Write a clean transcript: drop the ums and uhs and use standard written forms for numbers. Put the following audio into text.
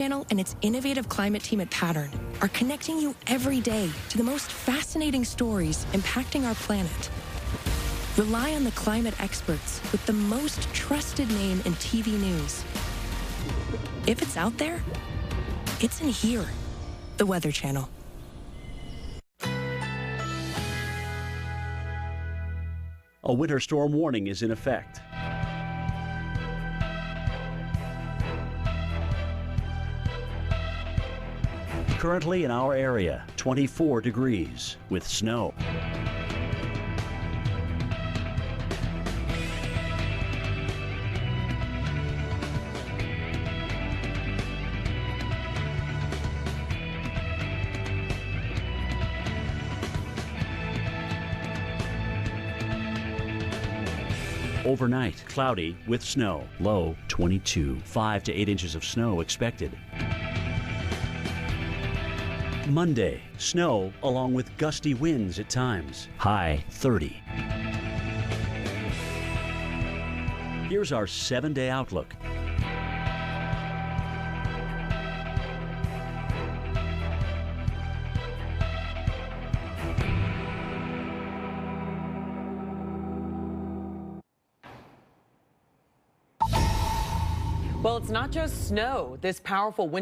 Channel and its innovative climate team at Pattern are connecting you every day to the most fascinating stories impacting our planet. Rely on the climate experts with the most trusted name in TV news. If it's out there, it's in here, the Weather Channel. A winter storm warning is in effect. Currently in our area, 24 degrees with snow. Overnight, cloudy with snow. Low 22. 5 to 8 inches of snow expected. Monday, snow along with gusty winds at times. High 30. Here's our 7-day outlook. Well, it's not just snow. This powerful winter